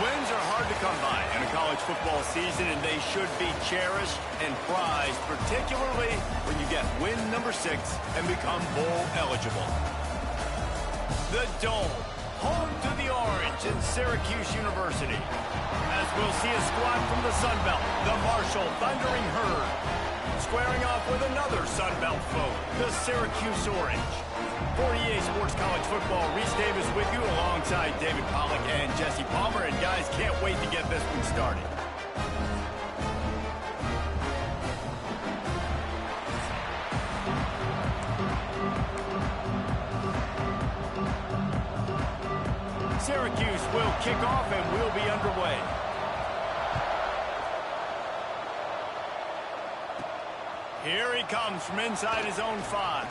Wins are hard to come by in a college football season, and they should be cherished and prized, particularly when you get win number 6 and become bowl eligible. The Dome, home to the Orange in Syracuse University. As we'll see a squad from the Sun Belt, the Marshall Thundering Herd, squaring off with another Sun Belt foe, the Syracuse Orange. For EA Sports College Football, Reese Davis with you alongside David Pollack and Jesse Palmer. And guys, can't wait to get this one started. Syracuse will kick off and we'll be underway. Here he comes from inside his own 5.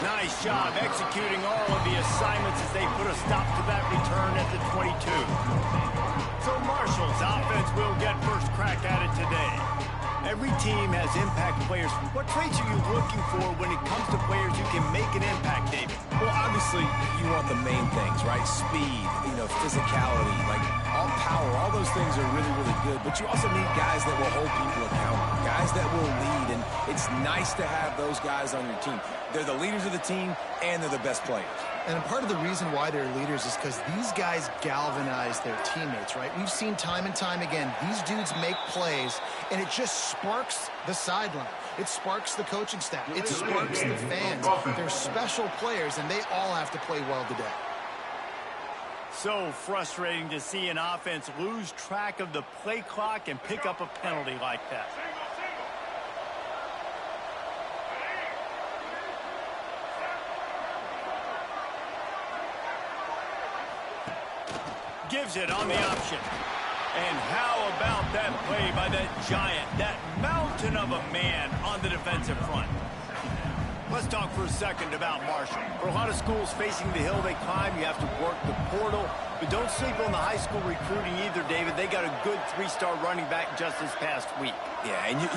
Nice job executing all of the assignments as they put a stop to that return at the 22. So Marshall's offense will get first crack at it today. Every team has impact players. What traits are you looking for when it comes to players who can make an impact, David? Well, obviously, you want the main things, right? Speed, physicality, like all power, all those things are really, really good. But you also need guys that will hold people accountable, guys that will lead. And it's nice to have those guys on your team. They're the leaders of the team, and they're the best players. And a part of the reason why they're leaders is because these guys galvanize their teammates, right? We've seen time and time again, these dudes make plays, and it just sparks the sideline. It sparks the coaching staff. It sparks the fans. They're special players, and they all have to play well today. So frustrating to see an offense lose track of the play clock and pick up a penalty like that. Gives it on the option. And how about that play by that giant, that mountain of a man on the defensive front? Let's talk for a second about Marshall. For a lot of schools facing the hill they climb, you have to work the portal. But don't sleep on the high school recruiting either, David. They got a good 3-star running back just this past week. Yeah, and you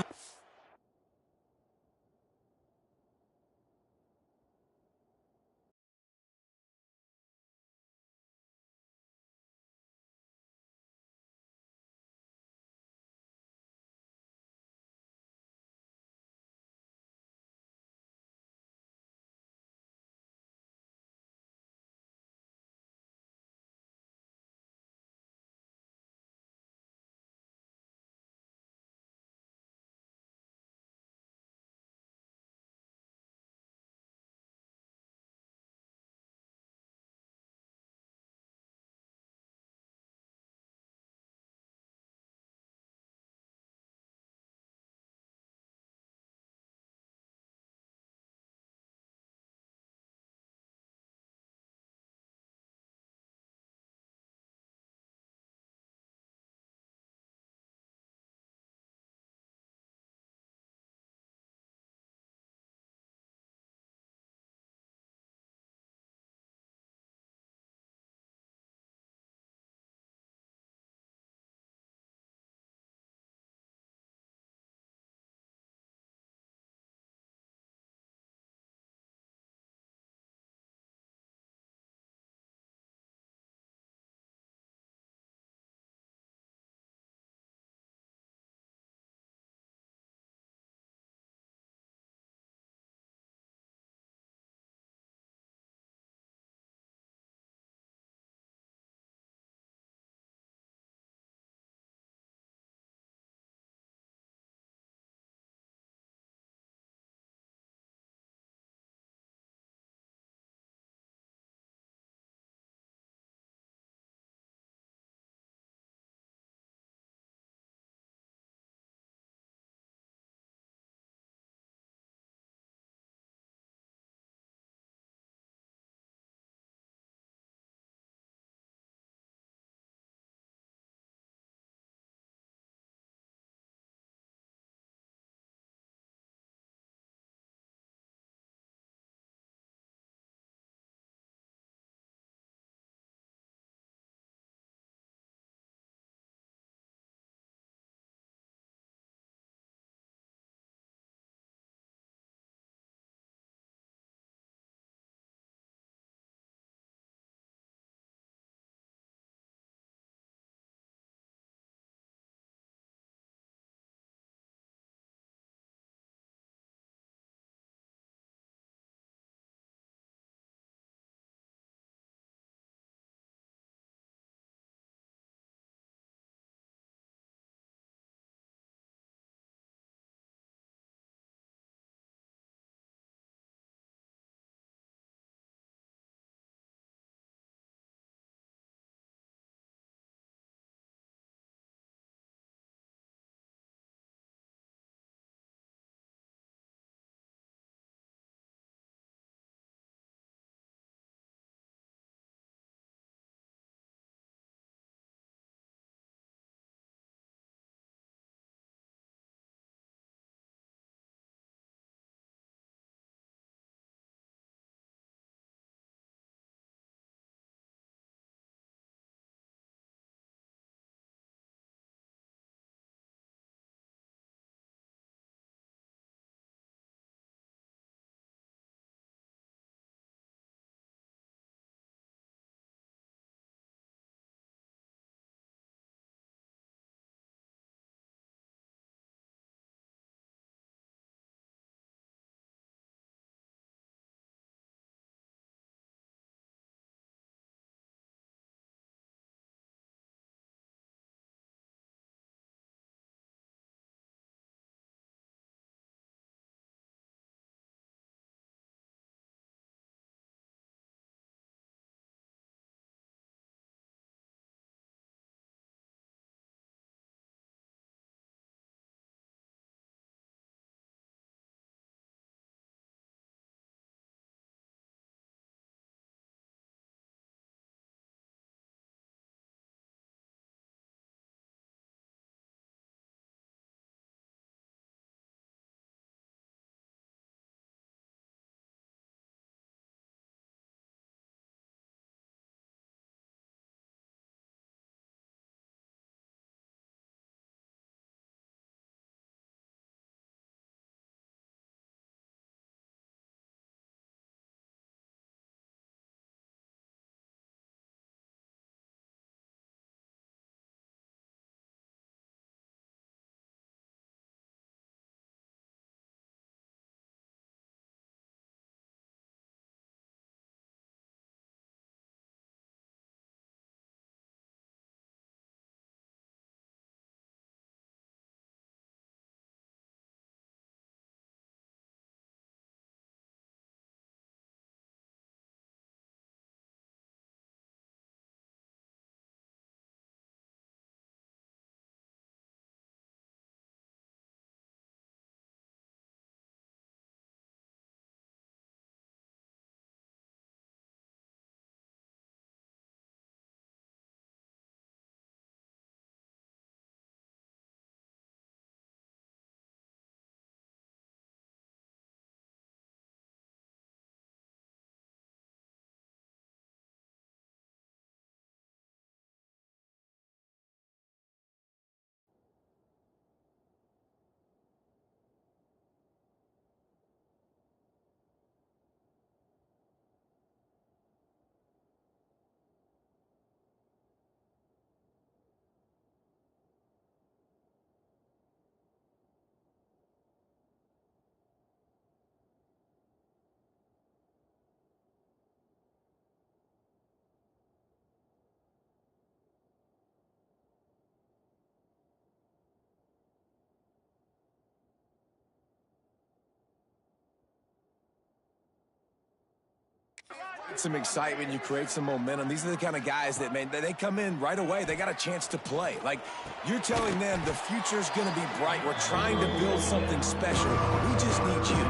Some excitement, you create some momentum. These are the kind of guys that, man, they come in right away. They got a chance to play. Like, you're telling them the future's going to be bright. We're trying to build something special. We just need you.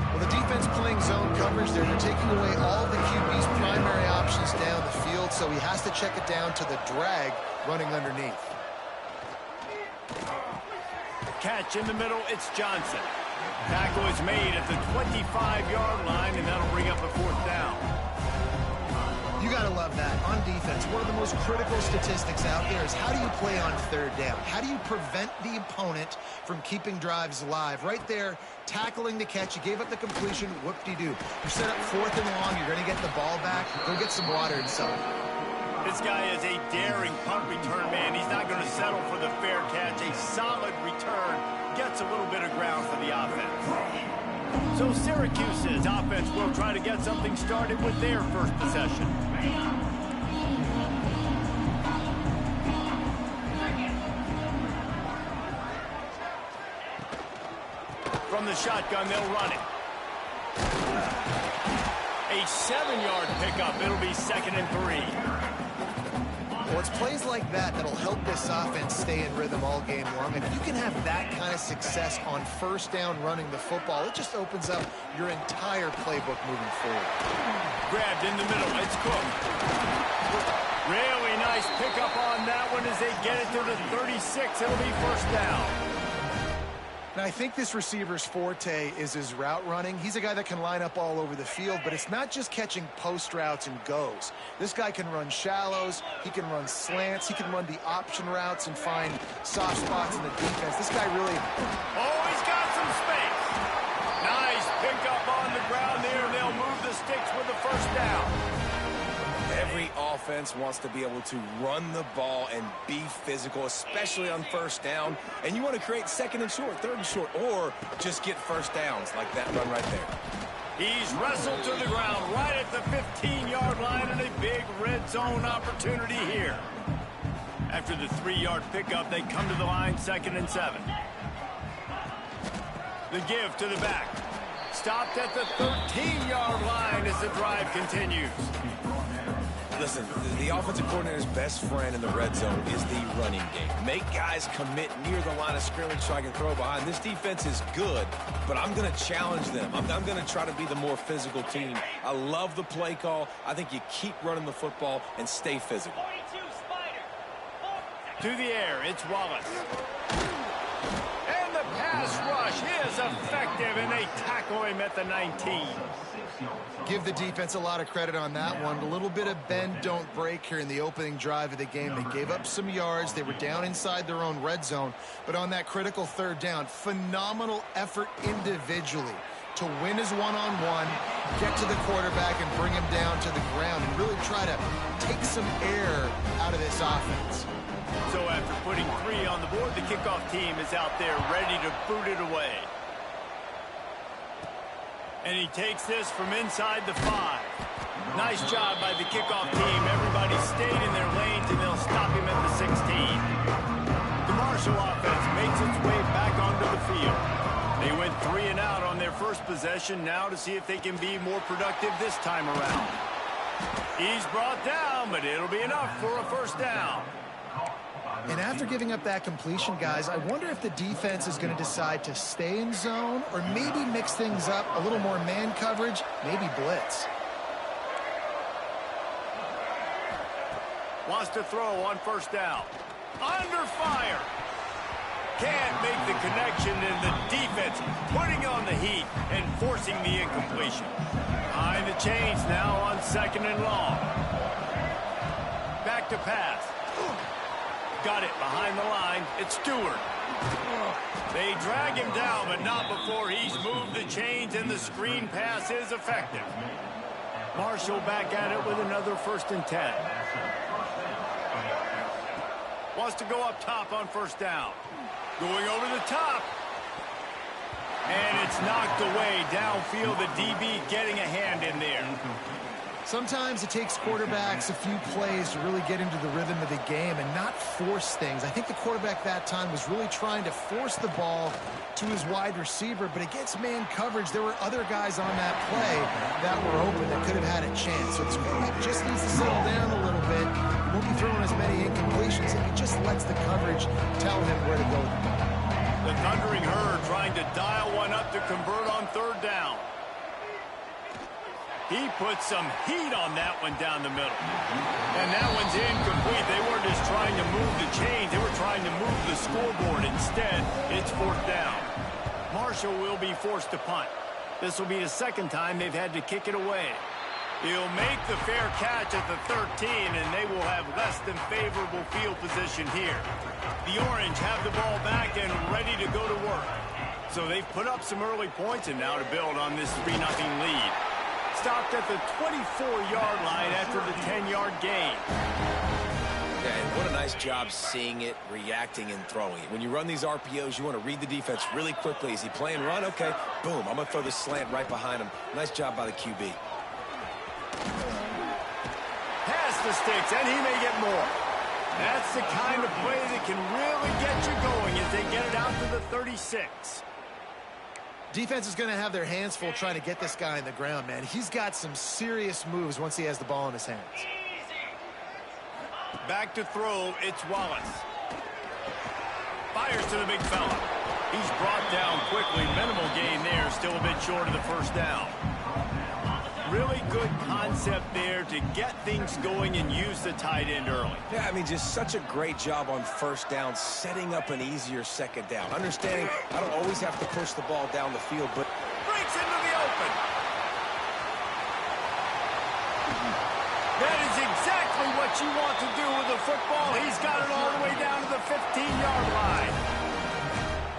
Well, the defense playing zone coverage there. They're taking away all the QB's primary options down the field, so he has to check it down to the drag running underneath. Catch in the middle, it's Johnson. Tackle is made at the 25-yard line, and that'll bring up a 4th down. You got to love that. On defense, one of the most critical statistics out there is how do you play on 3rd down? How do you prevent the opponent from keeping drives alive? Right there, tackling the catch. You gave up the completion. Whoop-de-doo. You set up 4th and long. You're going to get the ball back. Go get some water and something. This guy is a daring punt return man. He's not going to settle for the fair catch. A solid return gets a little bit of ground for the offense. So Syracuse's offense will try to get something started with their first possession. From the shotgun, they'll run it. A 7-yard pickup. It'll be 2nd and 3. Well, it's plays like that that'll help this offense stay in rhythm all game long. And if you can have that kind of success on 1st down running the football, it just opens up your entire playbook moving forward. Grabbed in the middle. It's Cook. Really nice pickup on that one as they get it to the 36. It'll be 1st down. Now, I think this receiver's forte is his route running. He's a guy that can line up all over the field, but it's not just catching post routes and goes. This guy can run shallows, he can run slants, he can run the option routes and find soft spots in the defense. This guy really... Oh, he's got some space. Nice pickup on the ground there, and they'll move the sticks with the 1st down. Every offense wants to be able to run the ball and be physical, especially on 1st down. And you want to create 2nd and short, 3rd and short, or just get 1st downs like that run right there. He's wrestled to the ground right at the 15-yard line, and a big red zone opportunity here. After the 3-yard pickup, they come to the line 2nd and 7. The give to the back. Stopped at the 13-yard line as the drive continues. Listen, the offensive coordinator's best friend in the red zone is the running game. Make guys commit near the line of scrimmage so I can throw behind. This defense is good, but I'm going to challenge them. I'm going to try to be the more physical team. I love the play call. I think you keep running the football and stay physical. To the air, it's Wallace. And the pass rush is effective, and they tackle him at the 19. Give the defense a lot of credit on that one. A little bit of bend, don't break here in the opening drive of the game. They gave up some yards. They were down inside their own red zone. But on that critical 3rd down, phenomenal effort individually to win his one-on-one, get to the quarterback and bring him down to the ground and really try to take some air out of this offense. So after putting 3 on the board, the kickoff team is out there ready to boot it away. And he takes this from inside the 5. Nice job by the kickoff team. Everybody stayed in their lanes, and they'll stop him at the 16. The Marshall offense makes its way back onto the field. They went 3 and out on their first possession, now to see if they can be more productive this time around. He's brought down, but it'll be enough for a 1st down. And after giving up that completion, guys, I wonder if the defense is going to decide to stay in zone or maybe mix things up, a little more man coverage, maybe blitz. Wants to throw on 1st down. Under fire. Can't make the connection, and the defense putting on the heat and forcing the incompletion. Behind the chains now on 2nd and long. Back to pass. Got it behind the line. It's Stewart. They drag him down, but not before he's moved the chains, and the screen pass is effective. Marshall back at it with another 1st and 10. Wants to go up top on 1st down. Going over the top. And it's knocked away downfield. The DB getting a hand in there. Sometimes it takes quarterbacks a few plays to really get into the rhythm of the game and not force things. I think the quarterback that time was really trying to force the ball to his wide receiver, but against man coverage, there were other guys on that play that were open that could have had a chance. So this quarterback just needs to settle down a little bit. He won't be throwing as many incompletions if he just lets the coverage tell him where to go. The Thundering Herd trying to dial one up to convert on third down. He put some heat on that one down the middle. And that one's incomplete. They weren't just trying to move the chains. They were trying to move the scoreboard. Instead, it's fourth down. Marshall will be forced to punt. This will be the second time they've had to kick it away. He'll make the fair catch at the 13, and they will have less than favorable field position here. The Orange have the ball back and ready to go to work. So they've put up some early points and now to build on this 3-0 lead. Stopped at the 24-yard line after the 10-yard gain. Yeah, and what a nice job seeing it, reacting, and throwing it. When you run these RPOs, you want to read the defense really quickly. Is he playing run? Okay, boom, I'm going to throw this slant right behind him. Nice job by the QB. Pass the sticks, and he may get more. That's the kind of play that can really get you going as they get it out to the 36. Defense is going to have their hands full trying to get this guy on the ground, man. He's got some serious moves once he has the ball in his hands. Back to throw, it's Wallace. Fires to the big fella. He's brought down quickly. Minimal gain there, still a bit short of the first down. Really good concept there to get things going and use the tight end early. Yeah, I mean, just such a great job on first down, setting up an easier second down. Understanding I don't always have to push the ball down the field, but breaks into the open. That is exactly what you want to do with the football. He's got it all the way down to the 15-yard line.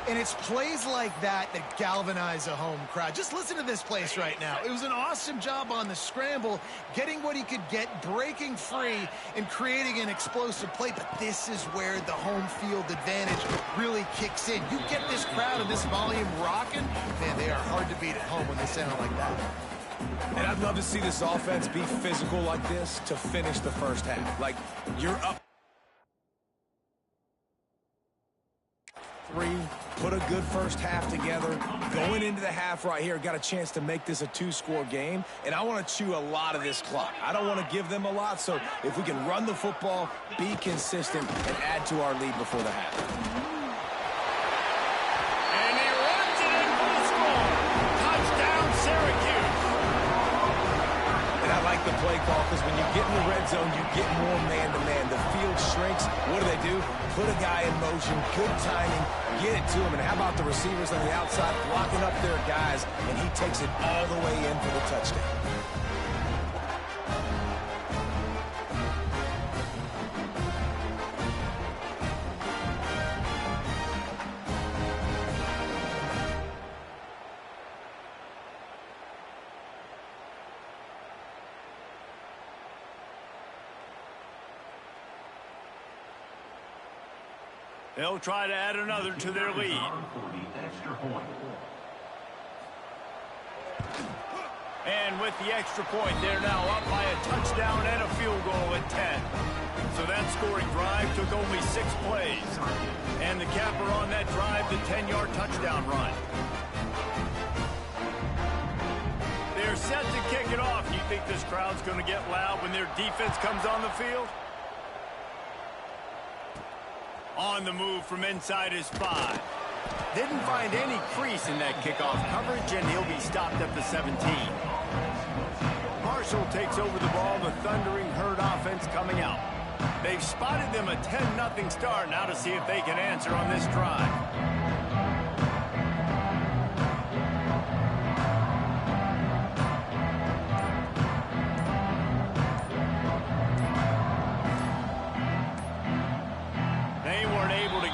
And it's plays like that that galvanize a home crowd. Just listen to this place right now. It was an awesome job on the scramble, getting what he could get, breaking free, and creating an explosive play. But this is where the home field advantage really kicks in. You get this crowd and this volume rocking, man, they are hard to beat at home when they sound like that. And I'd love to see this offense be physical like this to finish the first half. Like, you're up 3, put a good first half together. Going into the half right here, got a chance to make this a 2-score game, and I want to chew a lot of this clock. I don't want to give them a lot, so if we can run the football, be consistent, and add to our lead before the half. And he runs it in for the score. Touchdown, Syracuse. And I like the play call because when you get in the red zone, you get more man-to-man. The field shrinks. What do? Put a guy in motion, good timing, get it to him. And how about the receivers on the outside blocking up their guys, and he takes it all the way in for the touchdown. They'll try to add another to their lead. And with the extra point, they're now up by a touchdown and a field goal at 10. So that scoring drive took only 6 plays. And the capper on that drive, the 10-yard touchdown run. They're set to kick it off. You think this crowd's going to get loud when their defense comes on the field? On the move from inside his 5. Didn't find any crease in that kickoff coverage, and he'll be stopped at the 17. Marshall takes over the ball, the Thundering Herd offense coming out. They've spotted them a 10-0 start. Now to see if they can answer on this drive.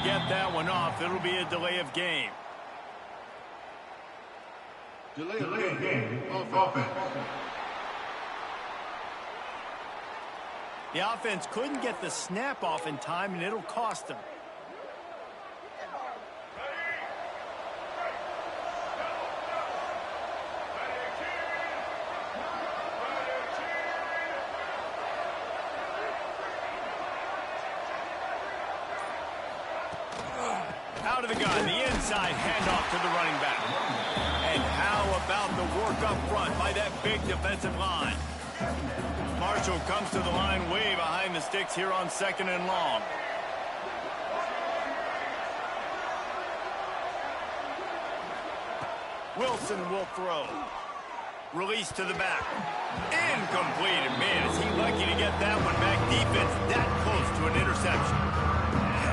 Get that one off. It'll be a delay of game. Delay of game. Offense. The offense couldn't get the snap off in time, and it'll cost them. Out of the gun, the inside handoff to the running back. And how about the work up front by that big defensive line? Marshall comes to the line way behind the sticks here on 2nd and long. Wilson will throw. Release to the back. Incomplete. And man, is he lucky to get that one back. Defense that close to an interception.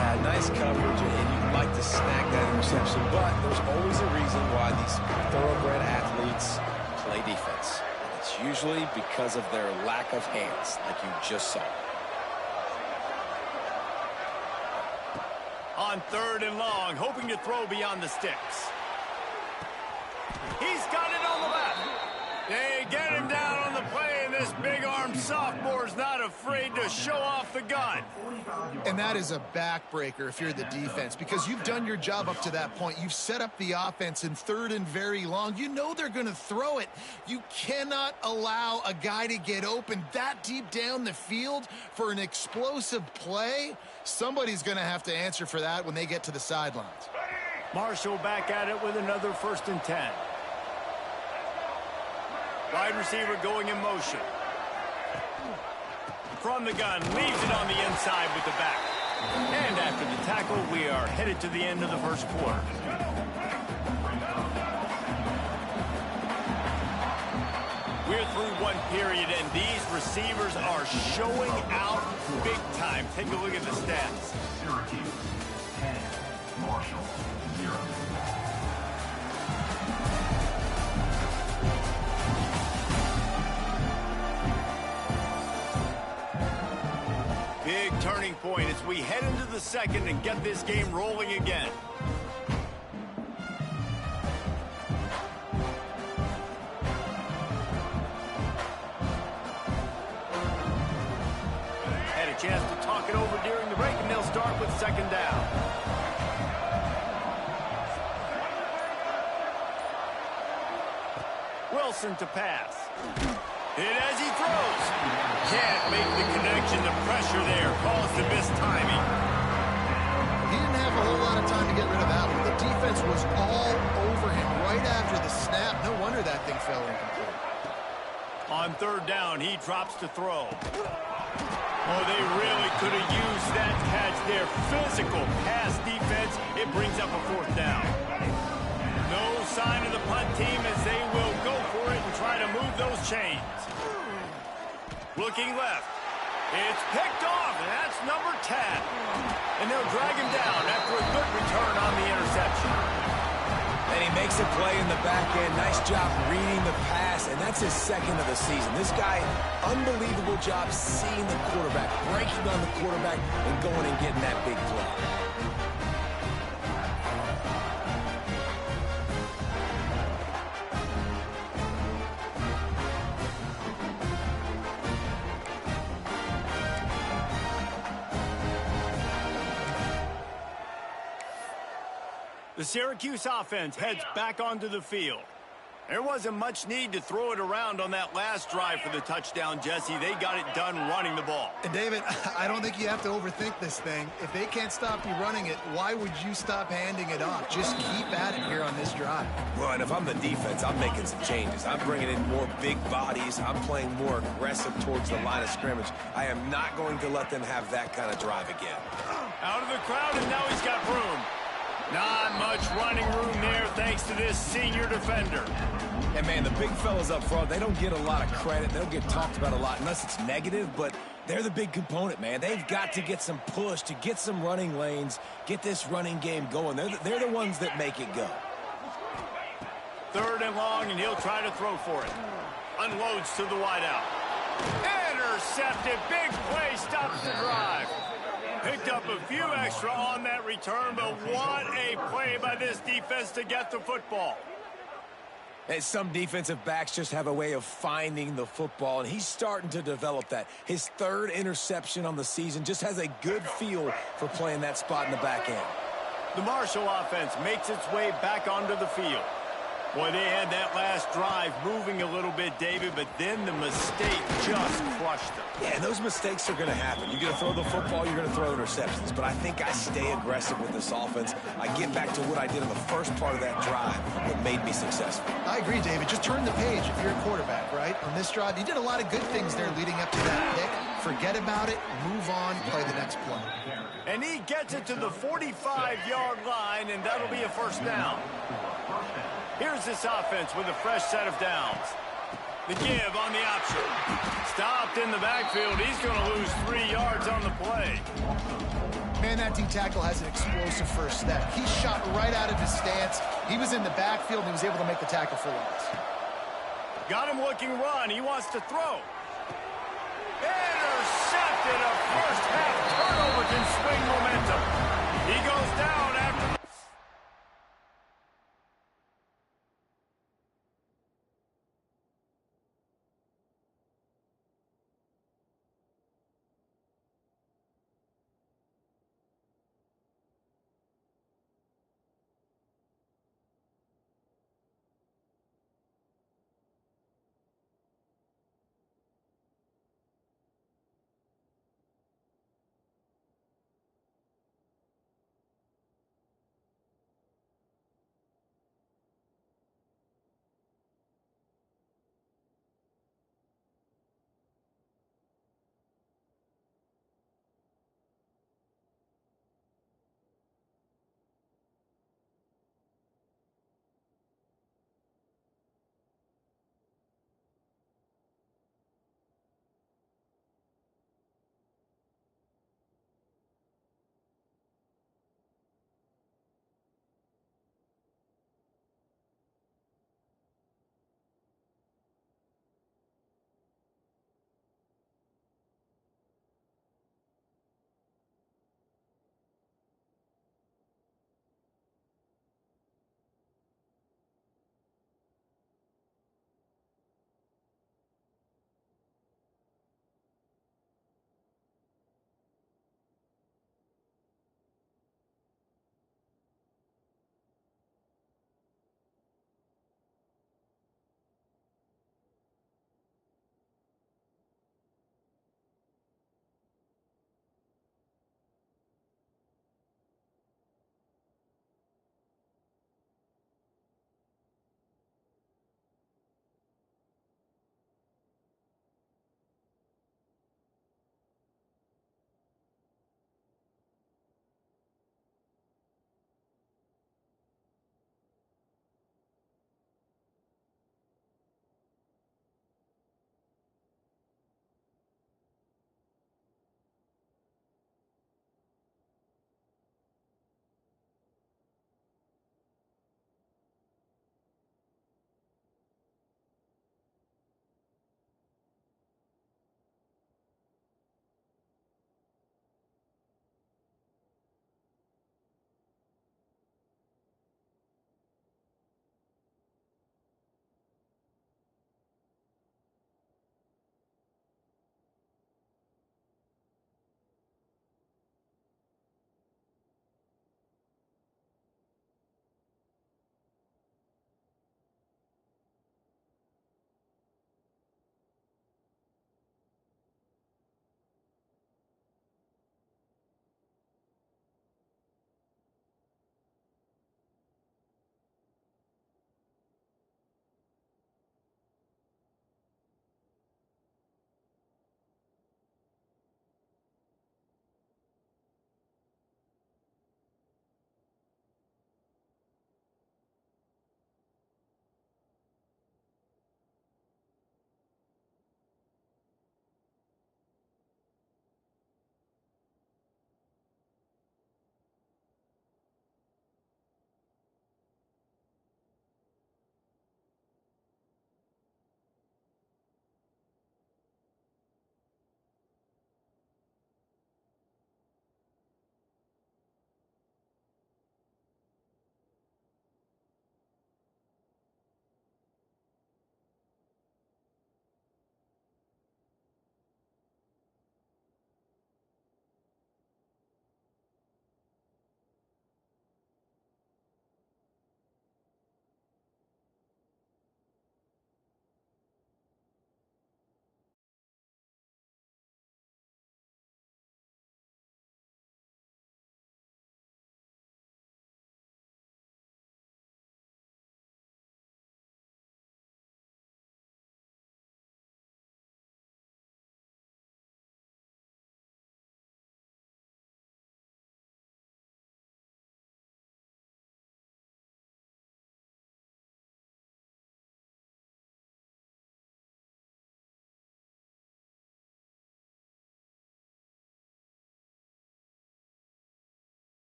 Yeah, nice coverage, and you'd like to snag that interception, but there's always a reason why these thoroughbred athletes play defense. It's usually because of their lack of hands, like you just saw. On 3rd and long, hoping to throw beyond the sticks. He's got it on the left. They get him down on the play, and this big-armed sophomore's not afraid to show off the gun. And that is a backbreaker if you're the defense, because you've done your job up to that point. You've set up the offense in 3rd and very long. You know they're going to throw it. You cannot allow a guy to get open that deep down the field for an explosive play. Somebody's going to have to answer for that when they get to the sidelines. Marshall back at it with another 1st and 10. Wide receiver going in motion. From the gun, leaves it on the inside with the back. And after the tackle, we are headed to the end of the 1st quarter. We're through 1 period, and these receivers are showing out big time. Take a look at the stats. Syracuse, 10. Marshall, 0. Big turning point as we head into the 2nd and get this game rolling again. Had a chance to talk it over during the break, and they'll start with 2nd down. Wilson to pass. Hit as he throws. Can't make the connection. The pressure there caused the missed timing. He didn't have a whole lot of time to get rid of that one. The defense was all over him right after the snap. No wonder that thing fell incomplete. On 3rd down, he drops to throw. Oh, they really could have used that catch there. Physical pass defense. It brings up a 4th down. No sign of the punt team as they will go for it and try to move those chains. Looking left. It's picked off, and that's number 10. And they'll drag him down after a good return on the interception. And he makes a play in the back end. Nice job reading the pass, and that's his 2nd of the season. This guy, unbelievable job seeing the quarterback, breaking on the quarterback, and going and getting that big play. The Syracuse offense heads back onto the field. There wasn't much need to throw it around on that last drive for the touchdown, Jesse. They got it done running the ball. And David, I don't think you have to overthink this thing. If they can't stop you running it, why would you stop handing it off? Just keep at it here on this drive. Well, and if I'm the defense, I'm making some changes. I'm bringing in more big bodies. I'm playing more aggressive towards the line of scrimmage. I am not going to let them have that kind of drive again. Out of the crowd, and now he's got room. Not much running room there thanks to this senior defender. And, man, the big fellas up front, they don't get a lot of credit. They don't get talked about a lot unless it's negative, but they're the big component, man. They've got to get some push, to get some running lanes, get this running game going. They're the ones that make it go. 3rd and long, and he'll try to throw for it. Unloads to the wideout. Intercepted. Big play stops the drive. Picked up a few extra on that return, but what a play by this defense to get the football. And some defensive backs just have a way of finding the football, and he's starting to develop that. His 3rd interception on the season, just has a good feel for playing that spot in the back end. The Marshall offense makes its way back onto the field. Boy, they had that last drive moving a little bit, David, but then the mistake just crushed them. Yeah, and those mistakes are going to happen. You're going to throw the football, you're going to throw interceptions. But I think I stay aggressive with this offense. I get back to what I did in the first part of that drive that made me successful. I agree, David. Just turn the page if you're a quarterback, right? On this drive, you did a lot of good things there leading up to that pick. Forget about it, move on, play the next play. And he gets it to the 45-yard line, and that'll be a first down. Here's this offense with a fresh set of downs. The give on the option. Stopped in the backfield. He's going to lose 3 yards on the play. Man, that D-tackle has an explosive first step. He shot right out of his stance. He was in the backfield, and he was able to make the tackle for loss. Got him looking run. He wants to throw. Intercepted. A first-half turnover can swing momentum. He goes down after the...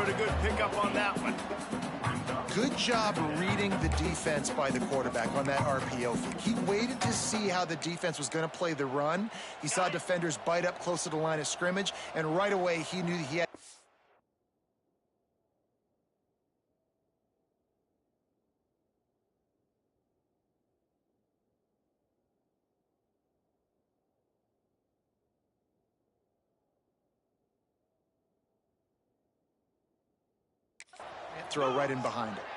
but a good pickup on that one. Good job reading the defense by the quarterback on that RPO fake. He waited to see how the defense was going to play the run. He saw defenders bite up close to the line of scrimmage, and right away he knew he had... throw right in behind it.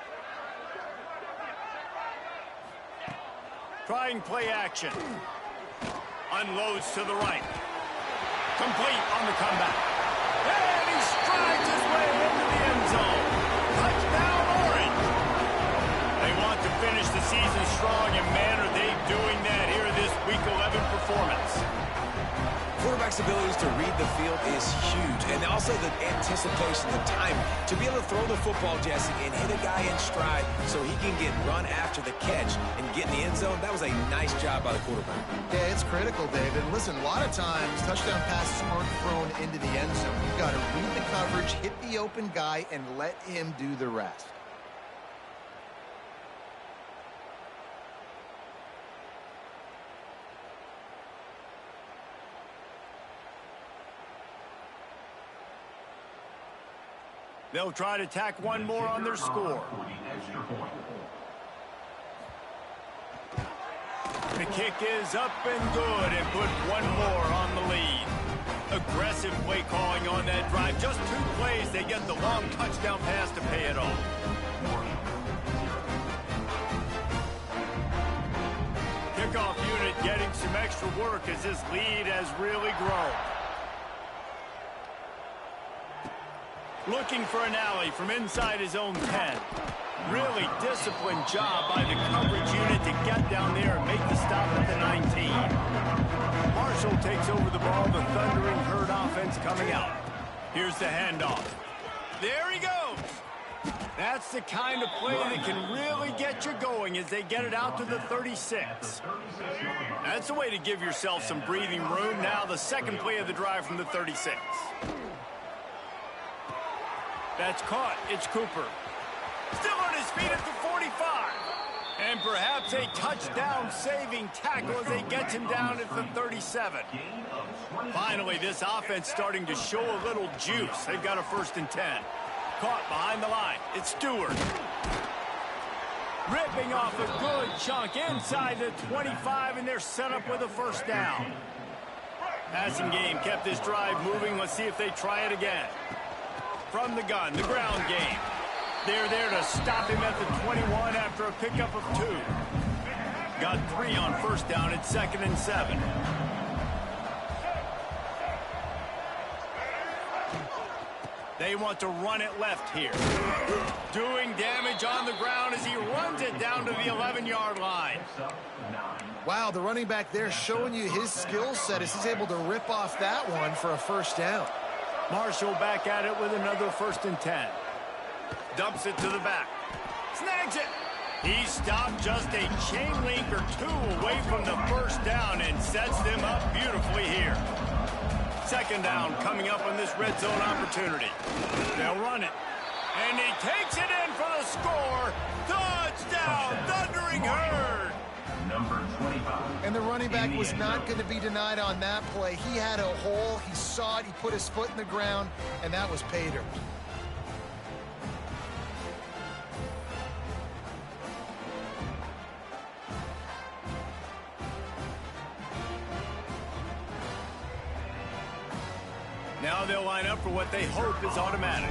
Trying play action. Unloads to the right. Complete on the comeback. And he strides his way into the end zone. Touchdown, Orange. They want to finish the season strong, and man, are they doing that here this Week 11 performance. Quarterback's abilities to read the field is huge, and also the anticipation, the time to be able to throw the football, Jesse, and hit a guy in stride so he can get run after the catch and get in the end zone. That was a nice job by the quarterback. Yeah, it's critical, David. Listen, a lot of times touchdown passes aren't thrown into the end zone. You've got to read the coverage, hit the open guy, and let him do the rest. They'll try to tack one more on their score. The kick is up and good, and put one more on the lead. Aggressive play calling on that drive. Just 2 plays, they get the long touchdown pass to pay it off. Kickoff unit getting some extra work as this lead has really grown. Looking for an alley from inside his own 10. Really disciplined job by the coverage unit to get down there and make the stop at the 19. Marshall takes over the ball. The Thundering Herd offense coming out. Here's the handoff. There he goes. That's the kind of play that can really get you going as they get it out to the 36. That's the way to give yourself some breathing room. Now the second play of the drive from the 36. That's caught. It's Cooper. Still on his feet at the 45. And perhaps a touchdown-saving tackle as they get him down at the 37. Finally, this offense starting to show a little juice. They've got a 1st and 10. Caught behind the line. It's Stewart. Ripping off a good chunk inside the 25, and they're set up with a 1st down. Passing game kept this drive moving. Let's see if they try it again. From the gun, the ground game. They're there to stop him at the 21 after a pickup of 2. Got 3 on 1st down at 2nd and 7. They want to run it left here. Doing damage on the ground as he runs it down to the 11-yard line. Wow, the running back there showing you his skill set as he's able to rip off that one for a 1st down. Marshall back at it with another 1st and 10. Dumps it to the back. Snags it. He stopped just a chain link or 2 away from the 1st down and sets them up beautifully here. 2nd down coming up on this red zone opportunity. They'll run it. And he takes it in for the score. Touchdown, Thundering Herd. Number 25. And the running back was not going to be denied on that play. He had a hole. He saw it. He put his foot in the ground, and that was pay dirt. Now they'll line up for what they hope is automatic.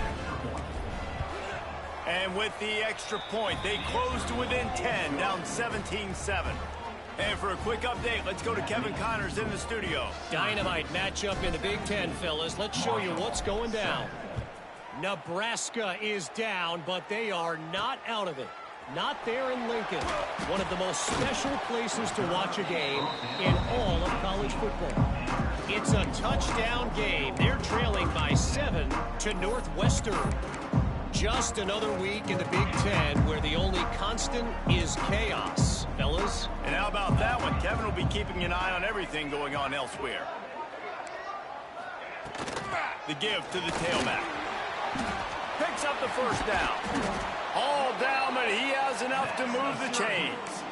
And with the extra point, they close to within 10, down 17-7. And for a quick update, let's go to Kevin Connors in the studio. Dynamite matchup in the Big Ten, fellas. Let's show you what's going down. Nebraska is down, but they are not out of it. Not there in Lincoln. One of the most special places to watch a game in all of college football. It's a touchdown game. They're trailing by 7 to Northwestern. Just another week in the Big Ten where the only constant is chaos, fellas. And how about that one? Kevin will be keeping an eye on everything going on elsewhere. The give to the tailback. Picks up the first down. All down, but he has enough to move the chains.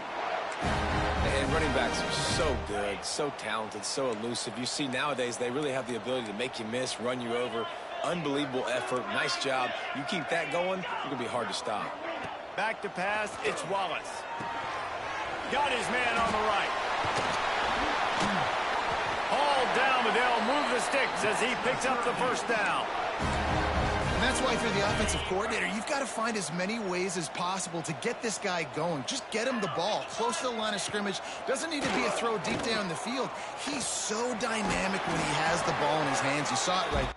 And running backs are so good, so talented, so elusive. You see nowadays they really have the ability to make you miss, run you over. Unbelievable effort. Nice job. You keep that going, you're going to be hard to stop. Back to pass, it's Wallace. Got his man on the right. All down, but they'll move the sticks as he picks up the first down. And that's why if you're the offensive coordinator, you've got to find as many ways as possible to get this guy going. Just get him the ball close to the line of scrimmage. Doesn't need to be a throw deep down the field. He's so dynamic when he has the ball in his hands. You saw it right.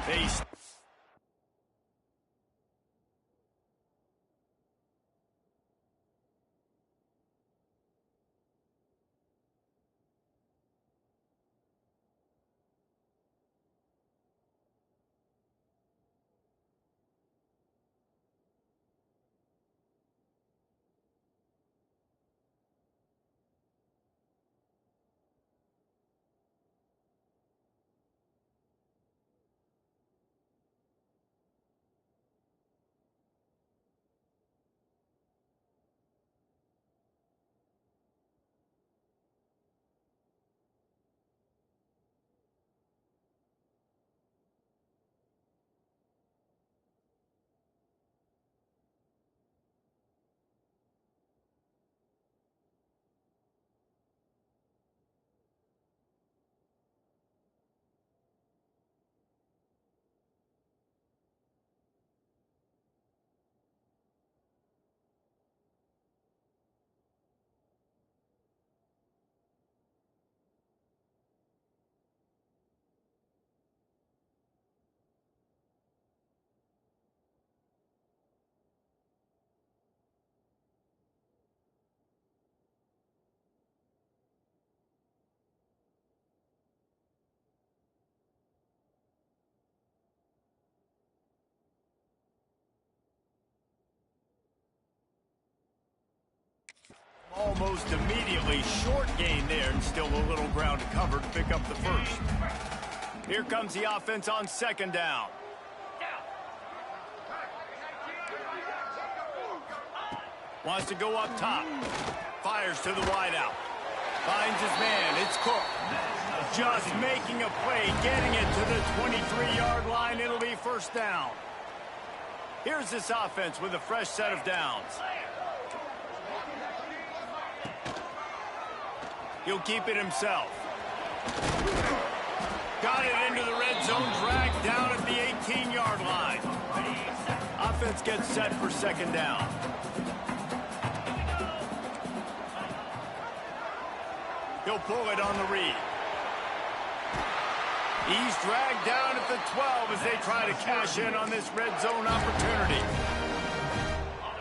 Base. Almost immediately short gain there, and still a little ground to cover to pick up the first. Here comes the offense on second down. Wants to go up top. Fires to the wideout. Finds his man. It's Cook. Just making a play, getting it to the 23-yard line. It'll be first down. Here's this offense with a fresh set of downs. He'll keep it himself. Got it into the red zone, dragged down at the 18-yard line. Offense gets set for second down. He'll pull it on the read. He's dragged down at the 12 as they try to cash in on this red zone opportunity.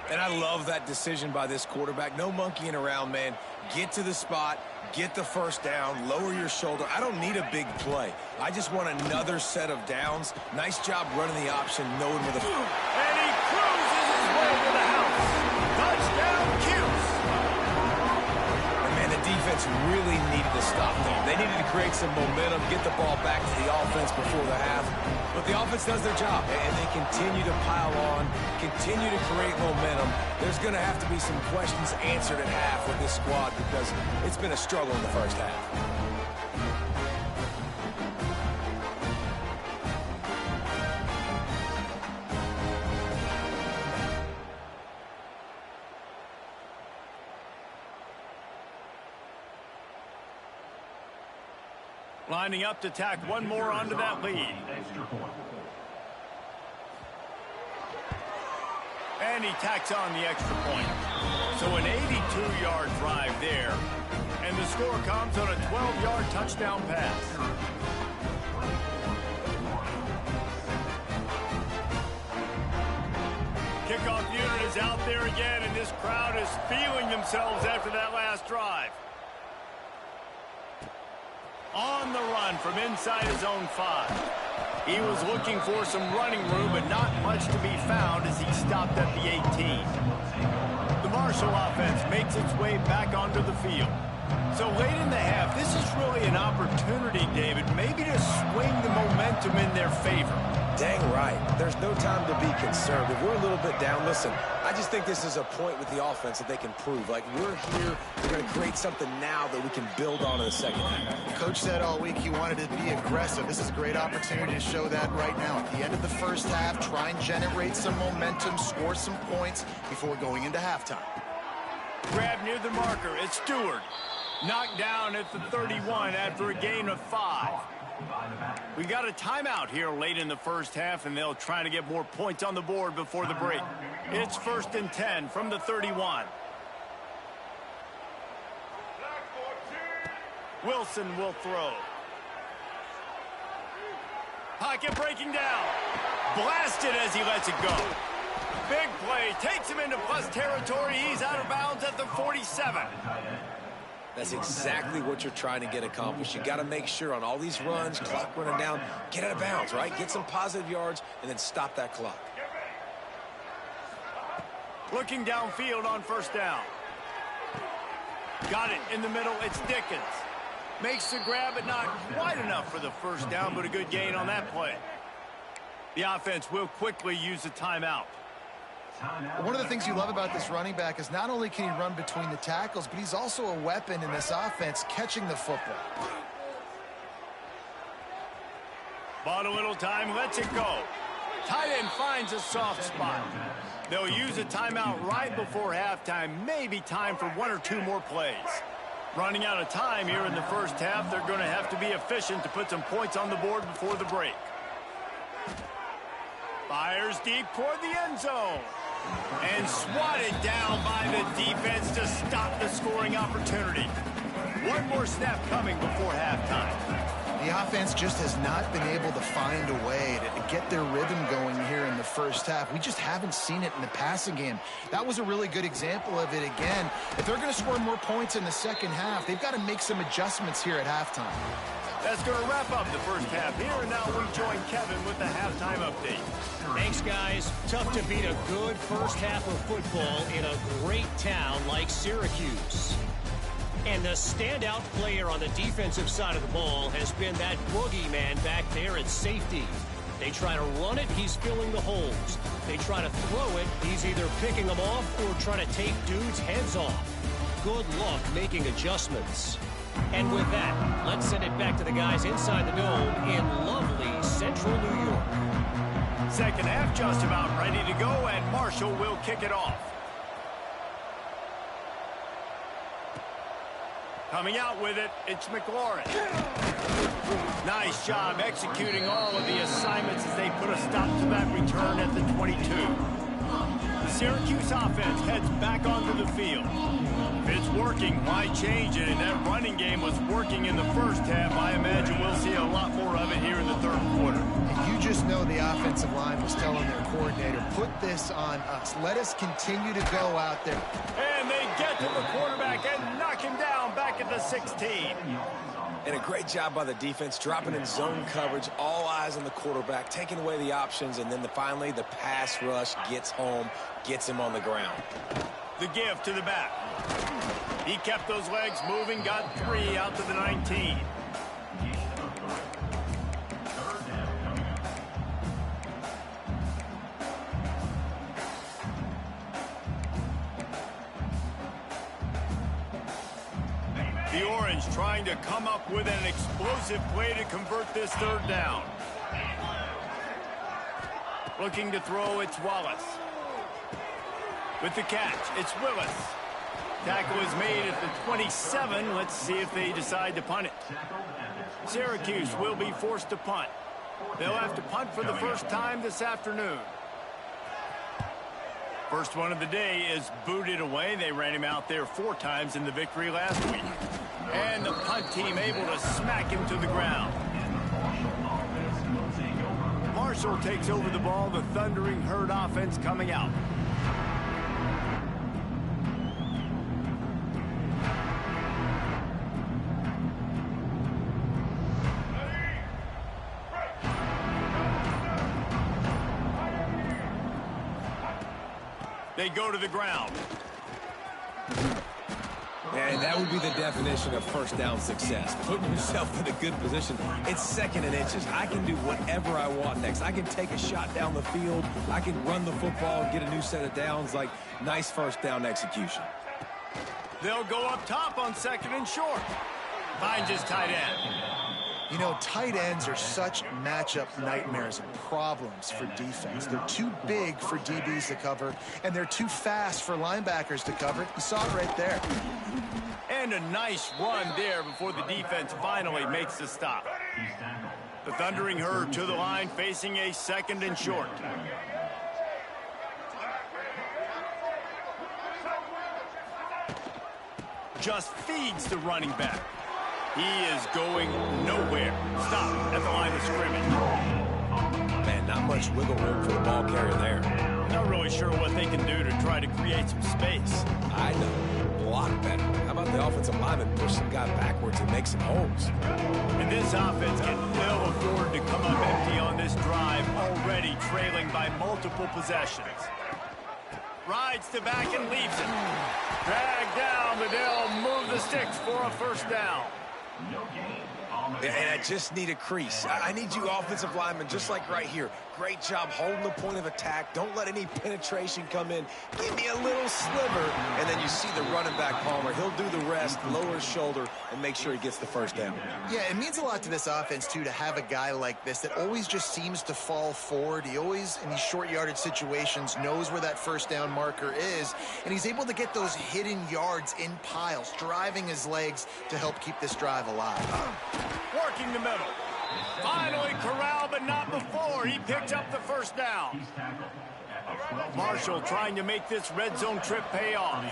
And I love that decision by this quarterback. No monkeying around, man. Get to the spot, get the first down, lower your shoulder. I don't need a big play. I just want another set of downs. Nice job running the option, knowing where the... And he cruises his way to the house. Touchdown, Cuse. And man, the defense really needed to stop them. They needed to create some momentum, get the ball back to the offense before the half. But the offense does their job, and they continue to pile on, continue to create momentum. There's going to have to be some questions answered at half with this squad because it's been a struggle in the first half. Lining up to tack one more onto that lead. And he tacks on the extra point. So an 82-yard drive there. And the score comes on a 12-yard touchdown pass. Kickoff unit is out there again, and this crowd is feeling themselves after that last drive. On the run from inside his own 5. He was looking for some running room, but not much to be found as he stopped at the 18. The Marshall offense makes its way back onto the field. So late in the half, this is really an opportunity, David, maybe to swing the momentum in their favor. Dang right. There's no time to be concerned. If we're a little bit down, listen, I just think this is a point with the offense that they can prove. Like, we're here, we're going to create something now that we can build on in the second half. Coach said all week he wanted to be aggressive. This is a great opportunity to show that right now. At the end of the first half, try and generate some momentum, score some points before going into halftime. Grab near the marker. It's Stewart. Knocked down at the 31 after a gain of 5. We got a timeout here late in the first half, and they'll try to get more points on the board before the break. It's 1st and 10 from the 31. Wilson will throw. Pocket breaking down. Blasted as he lets it go. Big play. Takes him into plus territory. He's out of bounds at the 47. That's exactly what you're trying to get accomplished. You got to make sure on all these runs, clock running down, get out of bounds, right? Get some positive yards and then stop that clock. Looking downfield on 1st down. Got it in the middle. It's Dickens. Makes the grab, but not quite enough for the 1st down, but a good gain on that play. The offense will quickly use a timeout. One of the things you love about this running back is not only can he run between the tackles, but he's also a weapon in this offense catching the football. Bought a little time, lets it go. Tight end finds a soft spot. They'll use a timeout right before halftime, maybe time for 1 or 2 more plays. Running out of time here in the first half, they're going to have to be efficient to put some points on the board before the break. Fires deep toward the end zone. And swatted down by the defense to stop the scoring opportunity. One more snap coming before halftime. The offense just has not been able to find a way to get their rhythm going here in the first half. We just haven't seen it in the passing game. That was a really good example of it again. If they're going to score more points in the second half, they've got to make some adjustments here at halftime. That's going to wrap up the first half here, and now we join Kevin with the halftime update. Thanks, guys. Tough to beat a good first half of football in a great town like Syracuse. And the standout player on the defensive side of the ball has been that boogeyman back there at safety. They try to run it, he's filling the holes. They try to throw it, he's either picking them off or trying to take dudes' heads off. Good luck making adjustments. And with that, let's send it back to the guys inside the dome in lovely central New York. Second half just about ready to go, and Marshall will kick it off. Coming out with it, it's McLaurin. Nice job executing all of the assignments as they put a stop to that return at the 22. The Syracuse offense heads back onto the field. If it's working, why change it? And that running game was working in the first half. I imagine we'll see a lot more of it here in the third quarter. And you just know the offensive line was telling their coordinator, put this on us. Let us continue to go out there. And they get to the quarterback and knock him down back at the 16. And a great job by the defense, dropping in zone coverage, all eyes on the quarterback, taking away the options, and then finally the pass rush gets home, gets him on the ground. The give to the back. He kept those legs moving, got 3 out to the 19. The Orange trying to come up with an explosive play to convert this third down. Looking to throw, it's Wallace. With the catch, it's Willis. Tackle is made at the 27. Let's see if they decide to punt it. Syracuse will be forced to punt. They'll have to punt for the first time this afternoon. First one of the day is booted away. They ran him out there 4 times in the victory last week. And the punt team able to smack him to the ground. Marshall takes over the ball. The Thundering Herd offense coming out. They go to the ground. And that would be the definition of first down success. Putting yourself in a good position. It's second and inches. I can do whatever I want next. I can take a shot down the field. I can run the football and get a new set of downs. Like, nice first down execution. They'll go up top on second and short. Finds his tight end. You know, tight ends are such matchup nightmares and problems for defense. They're too big for DBs to cover, and they're too fast for linebackers to cover. You saw it right there. And a nice run there before the defense finally makes the stop. The Thundering Herd to the line, facing a second and short. Just feeds the running back. He is going nowhere. Stop at the line of scrimmage. Man, not much wiggle room for the ball carrier there. Not really sure what they can do to try to create some space. I know. Block better. How about the offensive lineman push some guy backwards and make some holes? And this offense can ill afford to come up empty on this drive, already trailing by multiple possessions. Rides to back and leaves it. Dragged down, but they'll move the sticks for a first down. And I just need a crease. I need you offensive linemen, just like right here. Great job holding the point of attack. Don't let any penetration come in. Give me a little sliver, and then you see the running back, Palmer. He'll do the rest, lower his shoulder, and make sure he gets the first down. Yeah, it means a lot to this offense, too, to have a guy like this that always just seems to fall forward. He always, in these short yardage situations, knows where that first down marker is, and he's able to get those hidden yards in piles, driving his legs to help keep this drive alive. Working the middle. Finally corralled, but not before. He picked up the first down. Marshall trying to make this red zone trip pay off.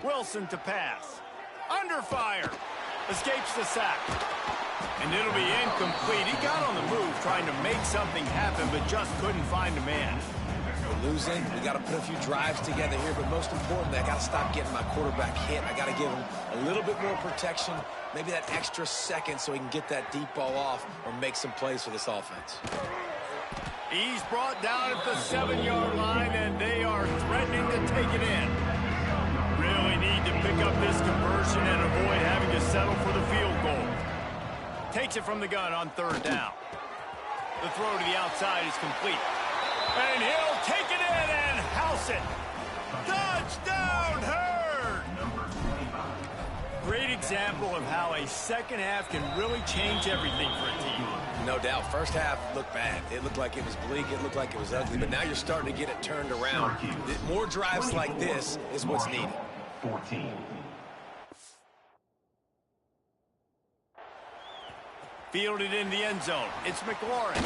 Wilson to pass. Under fire. Escapes the sack. And it'll be incomplete. He got on the move trying to make something happen, but just couldn't find a man. We're losing. We got to put a few drives together here, but most importantly, I got to stop getting my quarterback hit. I got to give him a little bit more protection, maybe that extra second so he can get that deep ball off or make some plays for this offense. He's brought down at the 7-yard line, and they are threatening to take it in. Really need to pick up this conversion and avoid having to settle for the field goal. Takes it from the gun on 3rd down. The throw to the outside is complete. And he'll take it in and house it. Touchdown, Herd! Great example of how a second half can really change everything for a team. No doubt. First half looked bad. It looked like it was bleak. It looked like it was ugly. But now you're starting to get it turned around. More drives like this is what's needed. 14. Fielded in the end zone. It's McLaurin.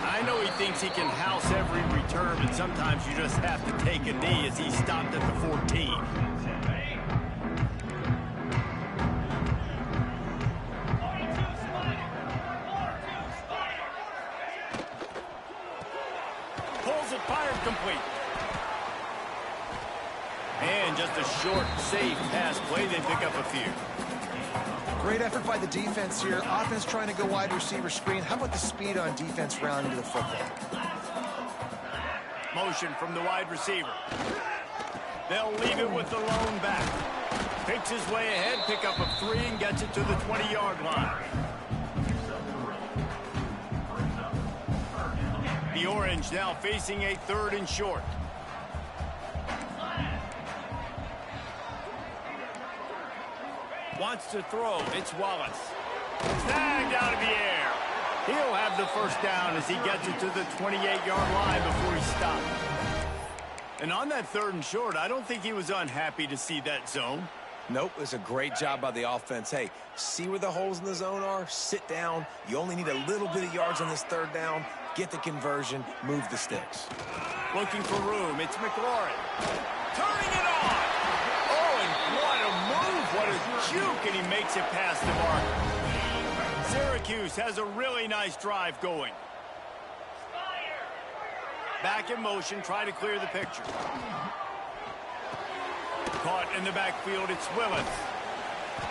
I know he thinks he can house every return, but sometimes you just have to take a knee as he stopped at the 14. Pulls it, fired complete. And just a short, safe pass play. They pick up a few. Great effort by the defense here. Offense trying to go wide receiver screen. How about the speed on defense rounding to the football? Motion from the wide receiver. They'll leave it with the lone back. Picks his way ahead, pick up of 3, and gets it to the 20-yard line. The Orange now facing a 3rd and short. Wants to throw. It's Wallace. Snagged out of the air. He'll have the first down as he gets it to the 28-yard line before he stops. And on that 3rd and short, I don't think he was unhappy to see that zone. Nope, it's a great job by the offense. Hey, see where the holes in the zone are? Sit down. You only need a little bit of yards on this 3rd down. Get the conversion. Move the sticks. Looking for room. It's McLaurin. Turning it on. Oh, and what a move. What a juke, and he makes it past the marker. Syracuse has a really nice drive going. Back in motion, try to clear the picture. Caught in the backfield, it's Willis.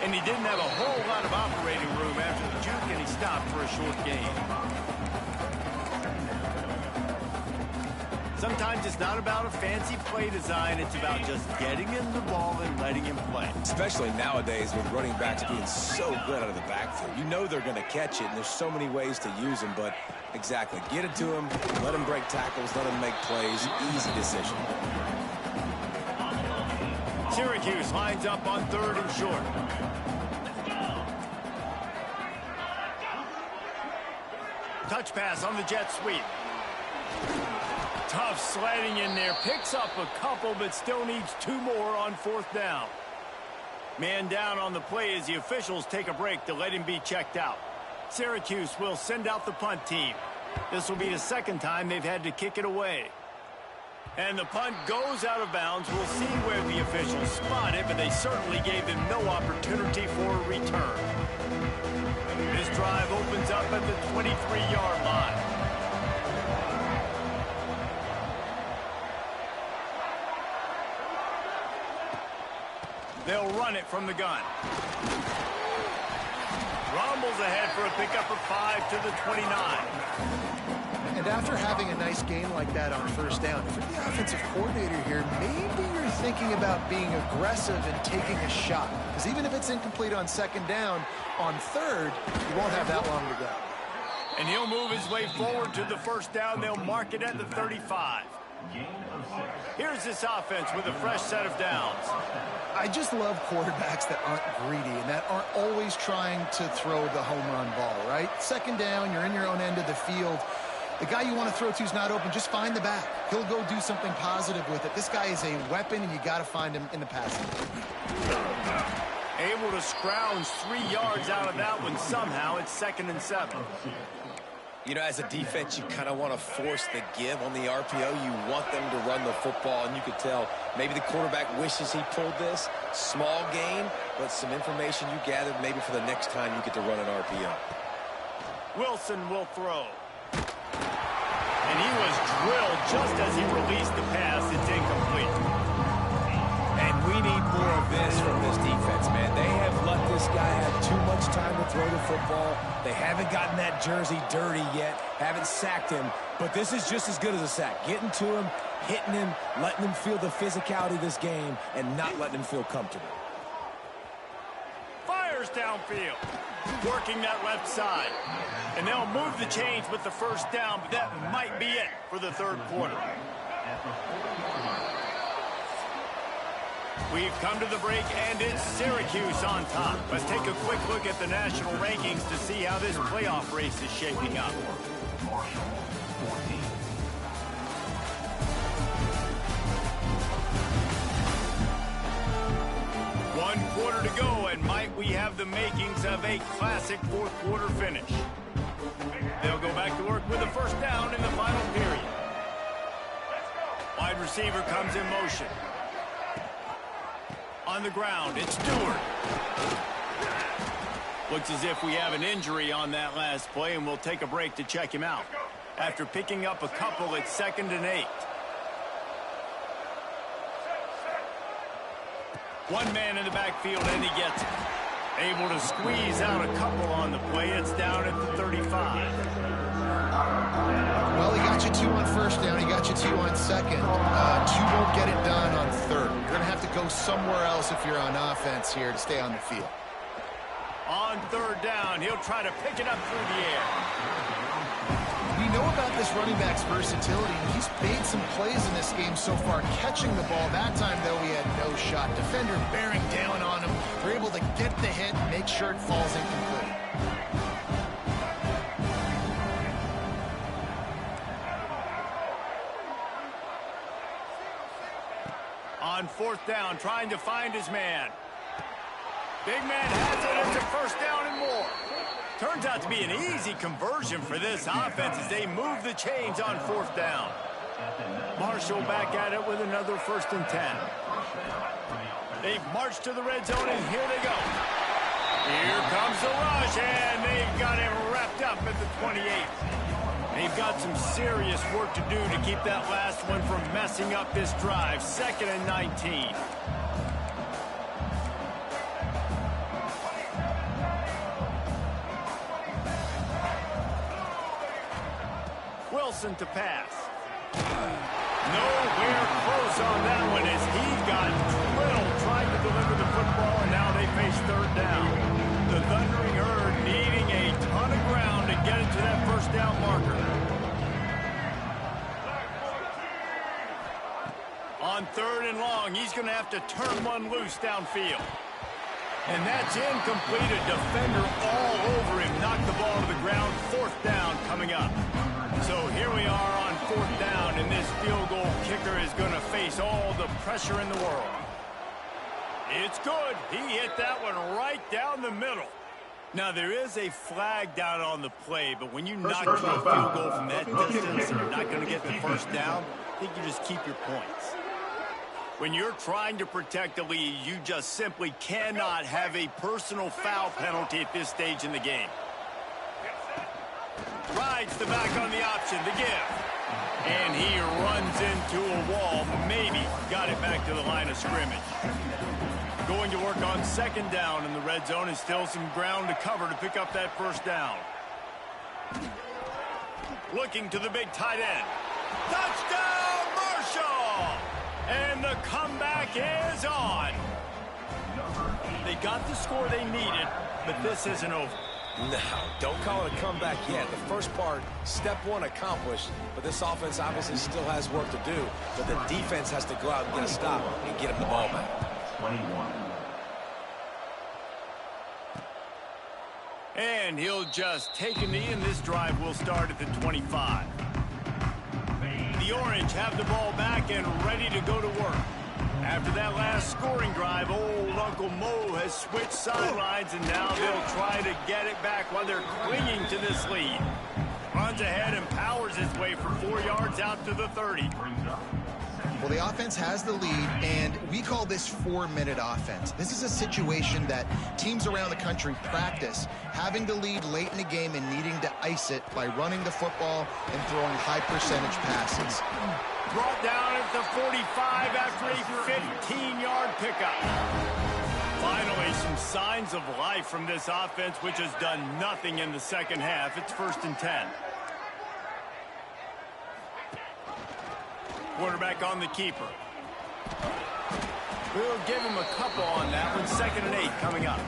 And he didn't have a whole lot of operating room after the juke, and he stopped for a short gain. Sometimes it's not about a fancy play design, it's about just getting him the ball and letting him play. Especially nowadays with running backs being so good out of the backfield. You know they're going to catch it, and there's so many ways to use them, but exactly. Get it to him, let him break tackles, let him make plays. Easy decision. Syracuse lines up on 3rd and short. Touch pass on the jet sweep. Tough sledding in there. Picks up a couple, but still needs 2 more on 4th down. Man down on the play as the officials take a break to let him be checked out. Syracuse will send out the punt team. This will be the 2nd time they've had to kick it away. And the punt goes out of bounds. We'll see where the officials spot it, but they certainly gave him no opportunity for a return. This drive opens up at the 23-yard line. They'll run it from the gun. Rumbles ahead for a pickup of 5 to the 29. And after having a nice game like that on 1st down, if you're the offensive coordinator here, maybe you're thinking about being aggressive and taking a shot. Because even if it's incomplete on 2nd down, on 3rd, you won't have that long to go. And he'll move his way forward to the 1st down. They'll mark it at the 35. Here's this offense with a fresh set of downs. I just love quarterbacks that aren't greedy and that aren't always trying to throw the home run ball, right? 2nd down, you're in your own end of the field. The guy you want to throw to is not open. Just find the back. He'll go do something positive with it. This guy is a weapon, and you got to find him in the passing game. Able to scrounge 3 yards out of that one somehow. It's 2nd and 7. You know, as a defense, you kind of want to force the give on the RPO. You want them to run the football, and you could tell maybe the quarterback wishes he pulled this. Small gain, but some information you gathered maybe for the next time you get to run an RPO. Wilson will throw. And he was drilled just as he released the pass. It's incomplete. And we need more of this from this defense, man. They have let this guy have too much time to throw the football. They haven't gotten that jersey dirty yet, haven't sacked him, but this is just as good as a sack. Getting to him, hitting him, letting him feel the physicality of this game, and not letting him feel comfortable. Fires downfield, working that left side. And they'll move the chains with the first down, but that might be it for the third quarter. We've come to the break, and it's Syracuse on top. Let's take a quick look at the national rankings to see how this playoff race is shaping up. One quarter to go, and might we have the makings of a classic fourth quarter finish. They'll go back to work with a first down in the final period. Wide receiver comes in motion. On the ground, it's Stewart. Looks as if we have an injury on that last play, and we'll take a break to check him out. After picking up a couple, it's 2nd and 8. One man in the backfield, and he gets it. Able to squeeze out a couple on the play. It's down at the 35. Well, he got you 2 on first down. He got you 2 on second. 2 won't get it done on third. You're going to have to go somewhere else if you're on offense here to stay on the field. On third down, he'll try to pick it up through the air. We know about this running back's versatility. He's made some plays in this game so far, catching the ball. That time, though, he had no shot. Defender bearing down on him. They're able to get the hit and make sure it falls incomplete. On fourth down, trying to find his man. Big man has it. It's a first down and more. Turns out to be an easy conversion for this offense as they move the chains on fourth down. Marshall back at it with another 1st and 10. They've marched to the red zone, and here they go. Here comes the rush, and they've got him wrapped up at the 28. They've got some serious work to do to keep that last one from messing up this drive. 2nd and 19. Wilson to pass. Nowhere close on that one as he got drilled trying to deliver the football, and now they face third down. The Thundering Herd needing a ton of ground to get it to that first down marker. On 3rd and long, he's going to have to turn one loose downfield. And that's incomplete. A defender all over him. Knocked the ball to the ground. 4th down coming up. So here we are on 4th down, and this field goal kicker is going to face all the pressure in the world. It's good. He hit that one right down the middle. Now, there is a flag down on the play, but when you knock a field goal from that distance and you're not going to get the first down, I think you just keep your points. When you're trying to protect the lead, you just simply cannot have a personal foul penalty at this stage in the game. Rides the back on the option, the give. And he runs into a wall, maybe got it back to the line of scrimmage. Going to work on 2nd down in the red zone, and still some ground to cover to pick up that first down. Looking to the big tight end. Touchdown, Marshall! And the comeback is on. They got the score they needed, but this isn't over. No, don't call it a comeback yet. The first part, step 1 accomplished, but this offense obviously still has work to do. But the defense has to go out and get a stop and get him the ball back. 21. And he'll just take a knee, and this drive will start at the 25. The Orange have the ball back and ready to go to work. After that last scoring drive, old Uncle Mo has switched sidelines, and now they'll try to get it back while they're clinging to this lead. Runs ahead and powers his way for 4 yards out to the 30. Well, the offense has the lead, and we call this 4-minute offense. This is a situation that teams around the country practice, having the lead late in the game and needing to ice it by running the football and throwing high-percentage passes. Brought down at the 45 after a 15-yard pickup. Finally, some signs of life from this offense, which has done nothing in the second half. It's 1st and 10. Quarterback on the keeper. We'll give him a couple on that one. 2nd and 8 coming up.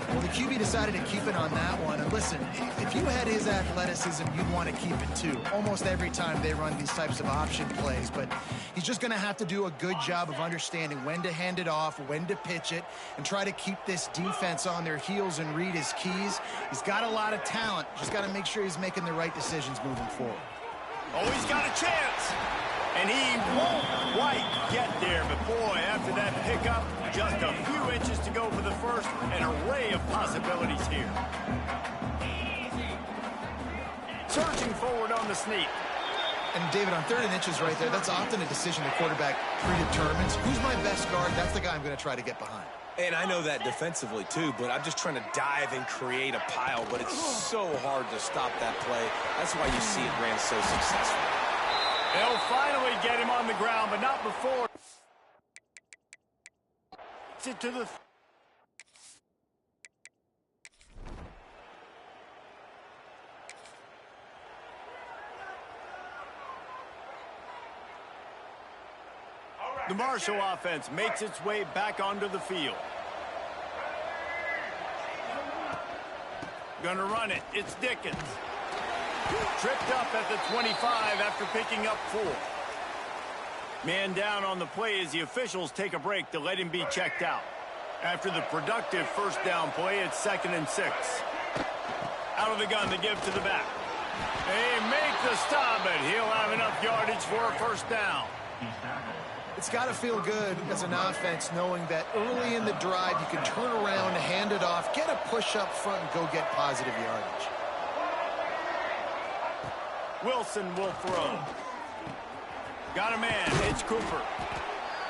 Well, the QB decided to keep it on that one. And listen, if you had his athleticism, you'd want to keep it too. Almost every time they run these types of option plays. But he's just going to have to do a good job of understanding when to hand it off, when to pitch it, and try to keep this defense on their heels and read his keys. He's got a lot of talent. Just got to make sure he's making the right decisions moving forward. Oh, he's got a chance. And he won't quite get there. But, boy, after that pickup, just a few inches to go for the first. An array of possibilities here. Surging forward on the sneak. And, David, on 3rd and inches right there, that's often a decision the quarterback predetermines. Who's my best guard? That's the guy I'm going to try to get behind. And I know that defensively, too, but I'm just trying to dive and create a pile, but it's so hard to stop that play. That's why you see it ran so successful. They'll finally get him on the ground, but not before. It to the Marshall offense makes its way back onto the field. Gonna run it. It's Dickens. Tripped up at the 25 after picking up 4. Man down on the play as the officials take a break to let him be checked out. After the productive first down play, it's 2nd and 6. Out of the gun to give to the back. They make the stop, but he'll have enough yardage for a first down. It's got to feel good as an offense knowing that early in the drive you can turn around, hand it off, get a push up front, and go get positive yardage. Wilson will throw. Got a man. It's Cooper.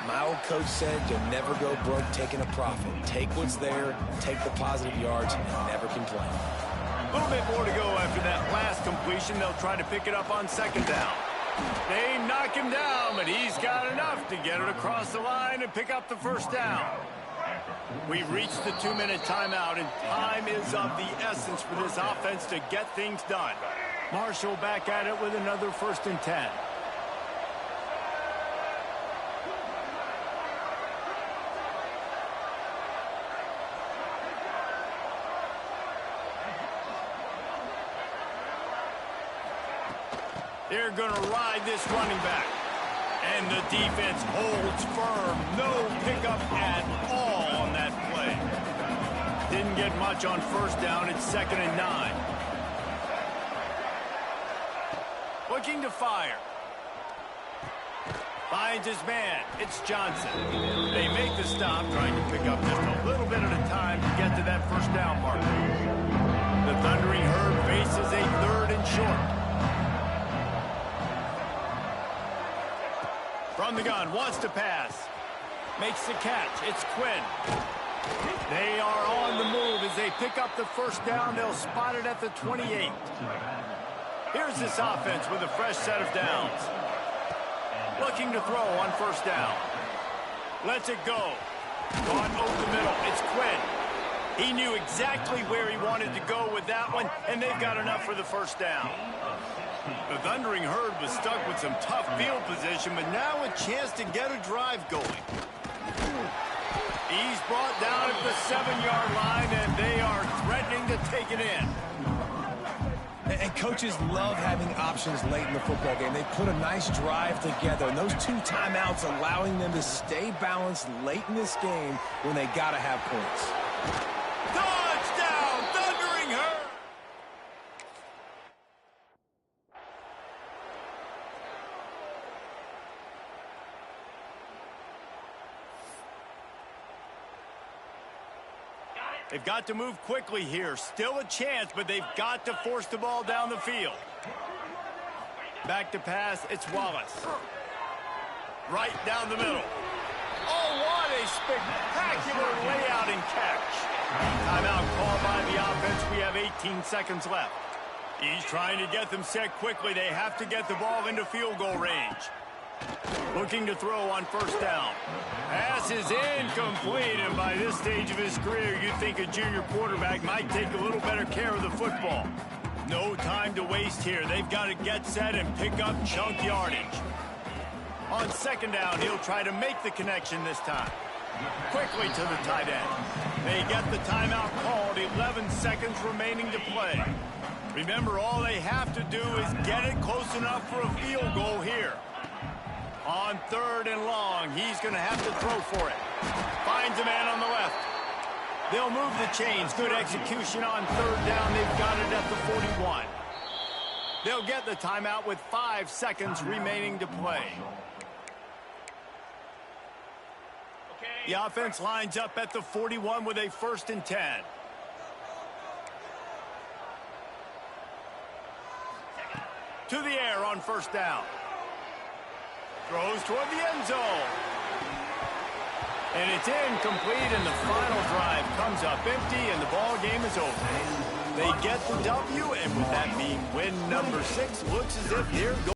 My old coach said you'll never go broke taking a profit. Take what's there, take the positive yards, and never complain. A little bit more to go after that last completion. They'll try to pick it up on 2nd down. They knock him down, but he's got enough to get it across the line and pick up the first down. We've reached the 2-minute timeout, and time is of the essence for this offense to get things done. Marshall back at it with another 1st and 10. They're going to ride this running back. And the defense holds firm. No pickup at all on that play. Didn't get much on first down. It's 2nd and 9. Looking to fire. Finds his man. It's Johnson. They make the stop, trying to pick up just a little bit at a time to get to that first down marker. The Thundering Herd faces a 3rd and short. From the gun, wants to pass. Makes the catch. It's Quinn. They are on the move as they pick up the first down. They'll spot it at the 28. Here's this offense with a fresh set of downs. Looking to throw on first down. Lets it go. Gone over the middle. It's Quinn. He knew exactly where he wanted to go with that one, and they've got enough for the first down. The Thundering Herd was stuck with some tough field position, but now a chance to get a drive going. He's brought down at the 7-yard line, and they are threatening to take it in. And coaches love having options late in the football game. They put a nice drive together, and those 2 timeouts allowing them to stay balanced late in this game when they got to have points. Touchdown, Thundering Herd! They've got to move quickly here. Still a chance, but they've got to force the ball down the field. Back to pass, it's Wallace. Right down the middle. Oh, what a spectacular layout and catch. Timeout called by the offense. We have 18 seconds left. He's trying to get them set quickly. They have to get the ball into field goal range. Looking to throw on first down. Pass is incomplete, and by this stage of his career, you'd think a junior quarterback might take a little better care of the football. No time to waste here. They've got to get set and pick up chunk yardage. On second down, he'll try to make the connection this time. Quickly to the tight end. They get the timeout called. 11 seconds remaining to play. Remember, all they have to do is get it close enough for a field goal here. On third and long, he's going to have to throw for it. Finds a man on the left. They'll move the chains. Good execution on third down. They've got it at the 41. They'll get the timeout with 5 seconds remaining to play. The offense lines up at the 41 with a 1st and 10. To the air on first down. Throws toward the end zone. And it's incomplete, and the final drive comes up empty, and the ball game is over. They get the W, and with that being win number 6, looks as if they're going